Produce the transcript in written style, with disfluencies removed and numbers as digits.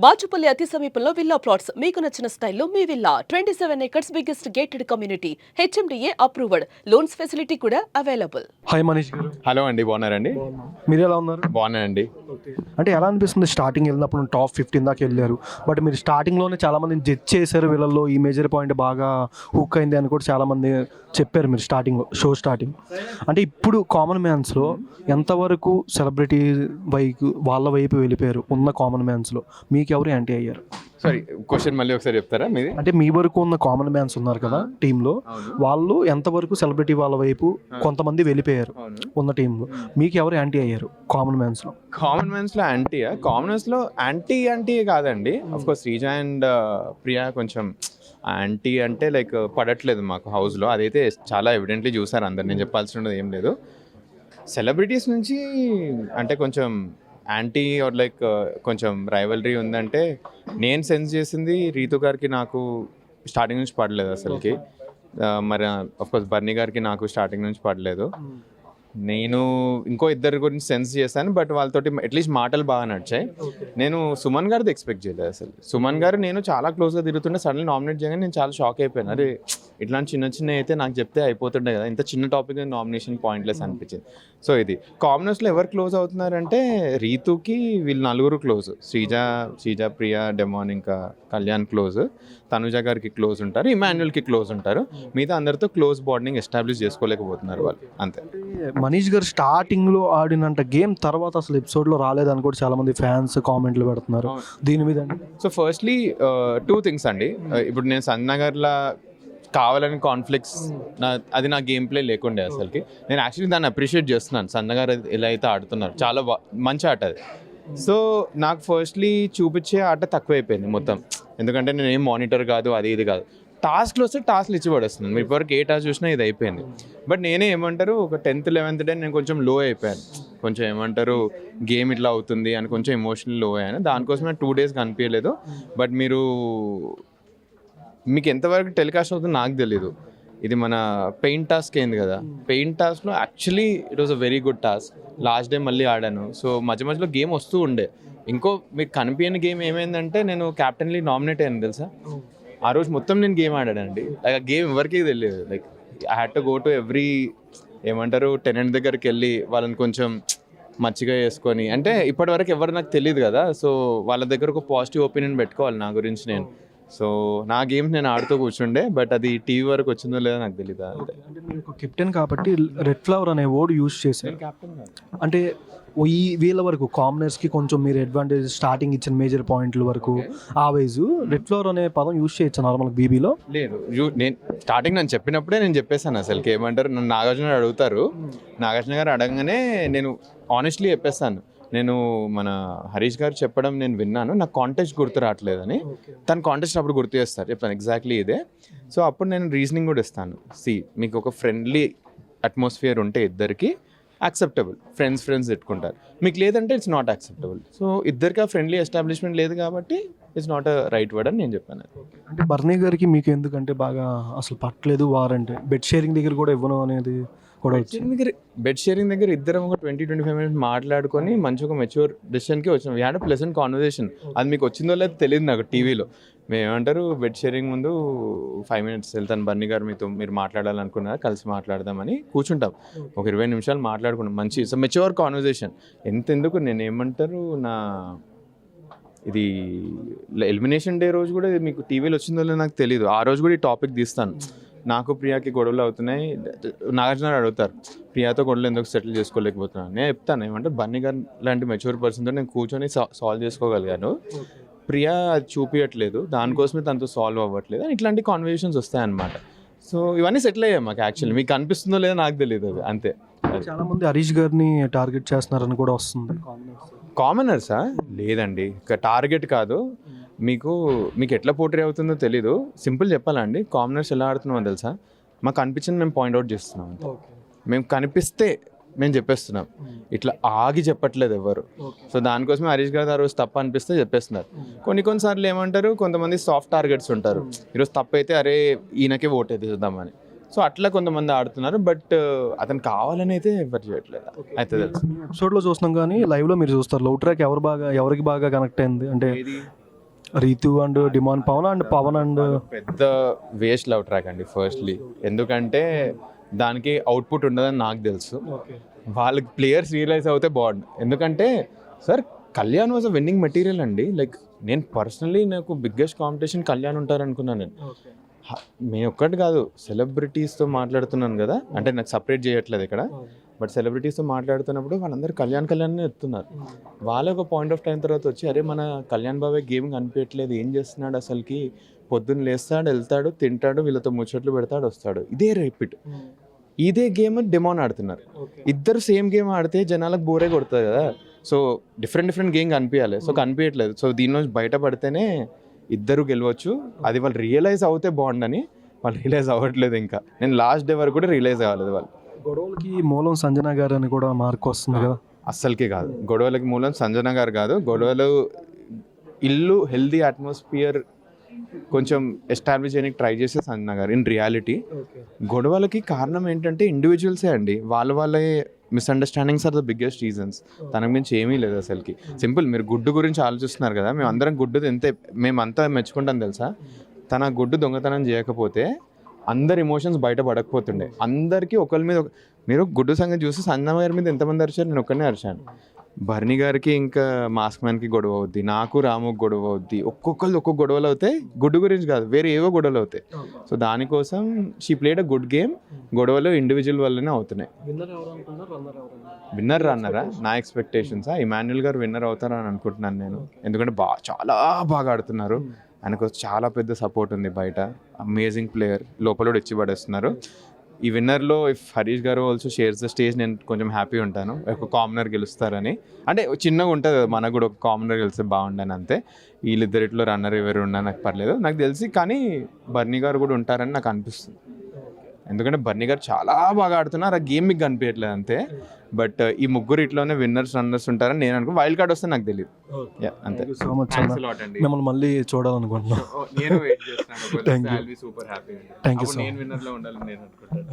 బాచుపల్లి అతి సమీపంలో villa plots మీకు నచ్చిన స్టైల్లో మీ villa 27 acres biggest gated community HMDA approved loans facility కూడా available. Hi Manish garu. Hello అండి, బాగున్నారండి? మీరు ఎలా ఉన్నారు? బాగున్నానండి. అంటే ఎలా అనిపిస్తుంది స్టార్టింగ్ వెళ్ళినప్పుడు టాప్ 15 దాకా వెళ్ళారు, బట్ మీరు స్టార్టింగ్లోనే చాలామంది జడ్జ్ చేశారు, వీళ్ళల్లో ఈ మేజర్ పాయింట్ బాగా హుక్ అయింది అని కూడా చాలామంది చెప్పారు మీరు స్టార్టింగ్లో, షో స్టార్టింగ్. అంటే ఇప్పుడు కామన్ మ్యాన్స్లో ఎంతవరకు సెలబ్రిటీ వాళ్ళ వైపు వెళ్ళిపోయారు ఉన్న కామన్ మ్యాన్స్లో? మీకు ఎవరు యాంటీ అయ్యారు? సారీ, క్వశ్చన్ మళ్ళీ ఒకసారి చెప్తారా మీది? అంటే మీ వరకు ఉన్న కామన్ మ్యాన్స్ ఉన్నారు కదా టీంలో, వాళ్ళు ఎంతవరకు సెలబ్రిటీ వాళ్ళ వైపు కొంతమంది వెళ్ళిపోయారు ఉన్న టీంలో, మీకు ఎవరు యాంటీ అయ్యారు కామన్ మ్యాన్స్లో? కామన్ మ్యాన్స్లో యాంటీయా? కామన్ మ్యాన్స్లో యాంటీ కాదండి. అఫ్కోర్స్ శ్రీజ అండ్ ప్రియా కొంచెం యాంటీ అంటే లైక్ పడట్లేదు మాకు హౌస్లో, అదైతే చాలా ఎవిడెంట్లీ చూసారు అందరు, నేను చెప్పాల్సినది ఏం లేదు. సెలబ్రిటీస్ నుంచి అంటే కొంచెం యాంటీ ఆర్ లైక్ కొంచెం రైవలరీ ఉందంటే నేను సెన్స్ చేసింది రీతు గారికి నాకు స్టార్టింగ్ నుంచి పడలేదు అసలుకి. మరి అఫ్కోర్స్ బర్నీ గారికి నాకు స్టార్టింగ్ నుంచి పడలేదు. నేను ఇంకో ఇద్దరి గురించి సెన్స్ చేశాను, బట్ వాళ్ళతోటి అట్లీస్ట్ మాటలు బాగా నడిచాయి. నేను సుమన్ గారిది ఎక్స్పెక్ట్ చేయలేదు అసలు. సుమన్ గారు నేను చాలా క్లోజ్గా తిరుగుతుంటే సడన్లీ నామినేట్ చేయగానే నేను చాలా షాక్ అయిపోయాను. అరే, ఇట్లాంటి చిన్న అయితే నాకు చెప్తే అయిపోతుండే కదా, ఇంత చిన్న టాపిక్ నామినేషన్ పాయింట్లెస్ అనిపించింది. సో ఇది కామనర్స్లో ఎవరు క్లోజ్ అవుతున్నారంటే రీతుకి వీళ్ళు నలుగురు క్లోజ్. శ్రీజ, ప్రియా, డెమాన్, ఇంకా కళ్యాణ్ క్లోజ్, తనుజ గారికి క్లోజ్ ఉంటారు, ఇమాన్యుల్కి క్లోజ్ ఉంటారు. మిగతా అందరితో క్లోజ్ బాండింగ్ ఎస్టాబ్లిష్ చేసుకోలేకపోతున్నారు వాళ్ళు, అంతే. మనీష్ గారు స్టార్టింగ్లో ఆడినంత గేమ్ తర్వాత అసలు ఎపిసోడ్లో రాలేదని కూడా చాలామంది ఫ్యాన్స్ కామెంట్లు పెడుతున్నారు, దీని మీద? సో ఫస్ట్లీ 2 things అండి. ఇప్పుడు నేను సన్నగర్లా కావాలని కాన్ఫ్లిక్ట్స్ అది నా గేమ్ ప్లే లేకుండే అసలుకి. నేను యాక్చువల్లీ దాన్ని అప్రిషియేట్ చేస్తున్నాను, సన్నగారు ఎలా అయితే ఆడుతున్నారు, చాలా మంచి ఆట అది. సో నాకు ఫస్ట్లీ చూపించే ఆట తక్కువైపోయింది మొత్తం, ఎందుకంటే నేను ఏం మానిటర్ కాదు, అది ఇది కాదు. టాస్క్లు వస్తే టాస్క్లు ఇచ్చి పడేస్తున్నాను. మీరు ఇప్పటివరకు ఏ టాస్క్ చూసినా ఇది అయిపోయింది. బట్ నేనే ఏమంటారు, ఒక 10th 11th డే నేను కొంచెం లో అయిపోయాను, కొంచెం ఏమంటారు గేమ్ ఇట్లా అవుతుంది అని కొంచెం ఎమోషనల్ లో అయ్యాను. దానికోసం నేను 2 days కనిపించలేదు. బట్ మీకు ఎంతవరకు టెలికాస్ట్ అవుతుందో నాకు తెలీదు. ఇది మన పెయింట్ టాస్క్ అయింది కదా, పెయింట్ టాస్క్లో actually it was a very good task. Last day మళ్ళీ ఆడాను. సో మధ్యలో గేమ్ వస్తూ ఉండే. ఇంకో మీకు కనిపించని గేమ్ ఏమైందంటే, నేను క్యాప్టెన్లీ నామినేట్ అయ్యాను తెలుసా. ఆ రోజు మొత్తం నేను గేమ్ ఆడానండి. లైక్ ఆ గేమ్ ఎవరికి తెలియదు. Like I had to go to every ఏమంటారు టెనెంట్ దగ్గరికి వెళ్ళి వాళ్ళని కొంచెం మచ్చిగా చేసుకొని, అంటే ఇప్పటివరకు ఎవరు నాకు తెలియదు కదా, సో వాళ్ళ దగ్గర ఒక పాజిటివ్ ఒపీనియన్ పెట్టుకోవాలి నా గురించి నేను. సో నా గేమ్స్ నేను ఆడుతూ కూర్చుండే, బట్ అది టీవీ వరకు వచ్చిందో లేదో నాకు తెలియదు. అంటే మీరు ఒక కెప్టెన్ కాబట్టి రెడ్ ఫ్లవర్ అనే వర్డ్ యూజ్ చేశారు. అంటే ఈ వీళ్ళ వరకు కామనర్స్కి కొంచెం మీరు అడ్వాంటేజ్ స్టార్టింగ్ ఇచ్చిన మేజర్ పాయింట్ల వరకు ఆ వైజు రెడ్ ఫ్లవర్ అనే పదం యూజ్ చేయొచ్చు నార్మల్ బీబీలో? లేదు, నేను స్టార్టింగ్ నేను చెప్పినప్పుడే నేను చెప్పేసాను అసలుకి. ఏమంటారు, నన్ను నాగార్జున గారు అడుగుతారు, నాగార్జున గారు అడగగానే నేను ఆనెస్ట్లీ చెప్పేస్తాను. నేను మన హరీష్ గారు చెప్పడం నేను విన్నాను, నాకు కాంటెక్స్ట్ గుర్తు రావట్లేదని. తన కాంటెక్స్ట్ అప్పుడు గుర్తు చేస్తారు, చెప్తాను ఎగ్జాక్ట్లీ ఇదే. సో అప్పుడు నేను రీజనింగ్ కూడా ఇస్తాను. మీకు ఒక ఫ్రెండ్లీ అట్మాస్ఫియర్ ఉంటే ఇద్దరికి యాక్సెప్టబుల్, ఫ్రెండ్స్ పెట్టుకుంటారు. మీకు లేదంటే ఇట్స్ నాట్ యాక్సెప్టబుల్. సో ఇద్దరికి ఆ ఫ్రెండ్లీ ఎస్టాబ్లిష్మెంట్ లేదు కాబట్టి it's not a right word అని నేను చెప్పాను. అంటే బర్నీ గారికి మీకు ఎందుకంటే బాగా అసలు పట్టలేదు వారంటే, బెడ్ షేరింగ్ దగ్గర కూడా ఇవ్వను అనేది కూడా బెడ్ షేరింగ్ దగ్గర ఇద్దరం ఒక 20-25 minutes మాట్లాడుకొని మంచి ఒక మెచ్యూర్ డెసిషన్కి వచ్చినాం. We had a pleasant conversation. అది మీకు వచ్చిందో లేదో తెలియదు నాకు టీవీలో. మేము ఏమంటారు, బెడ్ షేరింగ్ ముందు 5 minutes వెళ్తాను, బర్నీ గారు మీరు మాట్లాడాలనుకున్నారా, కలిసి మాట్లాడదామని కూర్చుంటాం. ఒక 20 నిమిషాలు మాట్లాడుకున్నాం, మంచి ఇట్స్ మెచ్యూర్ కాన్వర్సేషన్. ఎంతెందుకు నేను ఏమంటారు, నా ఇది ఎలిమినేషన్ డే రోజు కూడా మీకు టీవీలో వచ్చిందో లేదో నాకు తెలియదు. ఆ రోజు కూడా ఈ టాపిక్ తీస్తాను. నాకు ప్రియాకి గొడవలు అవుతున్నాయి, నాగార్జున అడుగుతారు ప్రియాతో గొడవలు ఎందుకు సెటిల్ చేసుకోలేకపోతున్నాను. నేను చెప్తాను ఏమంటే, బన్నీ గారు లాంటి మెచ్యూర్ పర్సన్తో నేను కూర్చొని సాల్వ్ చేసుకోగలిగాను, ప్రియా అది చూపించట్లేదు, దానికోసమే తనతో సాల్వ్ అవ్వట్లేదు అని ఇట్లాంటి కాన్వర్సేషన్స్ వస్తాయన్నమాట. సో ఇవన్నీ సెటిల్ అయ్యాయి మాకు. యాక్చువల్లీ మీకు అనిపిస్తుందో లేదో నాకు తెలియదు, అది అంతే. చాలామంది హరీష్ గారిని టార్గెట్ చేస్తున్నారని కూడా వస్తుంది. కామనర్సా? లేదండి, టార్గెట్ కాదు. మీకు ఎట్లా పోట్రీ అవుతుందో తెలీదు. సింపుల్ చెప్పాలండి, కామనర్స్ ఎలా ఆడుతున్నామో తెలుసా, మాకు అనిపించింది మేము పాయింట్అవుట్ చేస్తున్నాం. మేము కనిపిస్తే మేము చెప్పేస్తున్నాం, ఇట్లా ఆగి చెప్పట్లేదు ఎవరు. సో దానికోసమే హరీష్ గారు ఆ రోజు తప్పు అనిపిస్తే చెప్పేస్తున్నారు. కొన్నిసార్లు ఏమంటారు, కొంతమంది సాఫ్ట్ టార్గెట్స్ ఉంటారు, ఈరోజు తప్పు అయితే అరే ఈయనకే ఓట్ అయితే చూద్దామని. సో అట్లా కొంతమంది ఆడుతున్నారు, బట్ అతను కావాలని అయితే ఎవరు చేయట్లేదు అయితే తెలుసు. ఎపిసోడ్లో చూస్తున్నాం కానీ లైవ్లో మీరు చూస్తారు లవ్ ట్రాక్ ఎవరికి బాగా కనెక్ట్ అయింది అంటే Ritu and Demon Pavan and Pavan and పెద్ద వేస్ట్ లవ్ ట్రాక్ అండి ఫస్ట్లీ. ఎందుకంటే దానికి అవుట్పుట్ ఉండదని నాకు తెలుసు. వాళ్ళకి ప్లేయర్స్ రియలైజ్ అవుతే బాగుండు. ఎందుకంటే sir Kalyan was a winnowing material అండి. లైక్ నేను పర్సనలీ నాకు బిగ్గెస్ట్ కాంపిటీషన్ కళ్యాణ్ ఉంటారనుకున్నాను నేను. మేము ఒక్కటి కాదు, సెలబ్రిటీస్తో మాట్లాడుతున్నాను కదా, అంటే నాకు సపరేట్ చేయట్లేదు ఇక్కడ, బట్ సెలబ్రిటీస్తో మాట్లాడుతున్నప్పుడు వాళ్ళందరూ కళ్యాణ్ ఎత్తున్నారు. వాళ్ళ ఒక పాయింట్ ఆఫ్ టైం తర్వాత వచ్చి అరే మన కళ్యాణ్ బాబాయ్ గేమ్ కనిపించట్లేదు, ఏం చేస్తున్నాడు అసలుకి, పొద్దున్న లేస్తాడు వెళ్తాడు తింటాడు వీళ్ళతో ముచ్చట్లు పెడతాడు వస్తాడు, ఇదే రిపీట్. ఇదే గేమ్ డిమాన్ ఆడుతున్నారు. ఇద్దరు సేమ్ గేమ్ ఆడితే జనాలకు బోరే కొడుతుంది కదా. సో డిఫరెంట్ గేమ్ కనిపించాలి. సో కనిపించట్లేదు. సో దీనిలో బయటపడితేనే ఇద్దరు గెలవచ్చు. అది వాళ్ళు రియలైజ్ అవుతే బాగుండని, వాళ్ళు రియలైజ్ అవ్వట్లేదు. ఇంకా నేను లాస్ట్ డే వరకు కూడా రియలైజ్ అవ్వలేదు. వాళ్ళు గొడవలకి మూలం సంజన గారు అని కూడా మార్క్ వస్తుంది కదా. అస్సలకి కాదు, గొడవలకి మూలం సంజన గారు కాదు. గొడవలు ఇల్లు హెల్దీ అట్మాస్ఫియర్ కొంచెం ఎస్టాబ్లిష్ చేయడానికి ట్రై చేసే సంజన గారు. ఇన్ రియాలిటీ గొడవలకి కారణం ఏంటంటే ఇండివిజువల్సే అండి. వాళ్ళే misunderstandings are the biggest reasons. తనకు మించి ఏమీ లేదు అసలుకి. సింపుల్, మీరు గుడ్డు గురించి ఆలోచిస్తున్నారు కదా, మేము అందరం గుడ్డు మేమంతా మెచ్చుకుంటాం తెలుసా. తన గుడ్డు దొంగతనం చేయకపోతే అందరి ఎమోషన్స్ బయట పడకపోతుండే. అందరికీ ఒకరి మీద మీరు గుడ్డు సంగతి చూసి సంజన గారి మీద ఎంతమంది అరిచారు, నేను ఒక్కనే అరిచాను. భరణి గారికి ఇంకా మాస్క్ మ్యాన్కి గొడవ అవుద్ది, నాకు రాముకి గొడవ అవుద్ది, ఒక్కొక్కళ్ళు ఒక్కొక్క గొడవలు అవుతాయి. గుడ్డు గురించి కాదు, వేరే ఏవో గొడవలు అవుతాయి. సో దానికోసం she played a good game. గొడవలు ఇండివిజువల్ వల్లనే అవుతున్నాయి. విన్నర్ రన్నరా నా ఎక్స్పెక్టేషన్సా ఇమాన్యుల్ గారు విన్నర్ అవుతారని అనుకుంటున్నాను నేను. ఎందుకంటే చాలా బాగా ఆడుతున్నారు. ఆయనకు చాలా పెద్ద సపోర్ట్ ఉంది బయట. అమేజింగ్ ప్లేయర్, లోపల కూడా ఇచ్చి పడేస్తున్నారు. ఈ విన్నర్లో ఇఫ్ హరీష్ గారు ఆల్సో షేర్స్ ద స్టేజ్, నేను కొంచెం హ్యాపీ ఉంటాను. ఒక కామనర్ గెలుస్తారని. అంటే చిన్నగా ఉంటుంది కదా, మనకు కూడా ఒక కామనర్ గెలిస్తే బాగుండని అంతే. వీళ్ళిద్దరిట్లో రన్నర్ ఎవరు ఉన్నా నాకు పర్లేదు నాకు తెలిసి. కానీ బర్నీ గారు కూడా ఉంటారని నాకు అనిపిస్తుంది. ఎందుకంటే బర్నీ గారు చాలా బాగా ఆడుతున్నారు. ఆ గేమ్ మీకు కనిపించట్లేదు అంతే. బట్ ఈ ముగ్గురు ఇట్లోనే విన్నర్స్ రన్నర్స్ ఉంటారని నేను అనుకో. వైల్డ్ కార్డ్ వస్తే నాకు తెలియదు అంతే. సో మచ్ మిమ్మల్ని మళ్ళీ చూడాలనుకుంటున్నాను. నేను వెయిట్ చేస్తాను. Thank you. Super happy. Thank you so నేను విన్నర్లో ఉండాలని నేను అనుకుంటాను.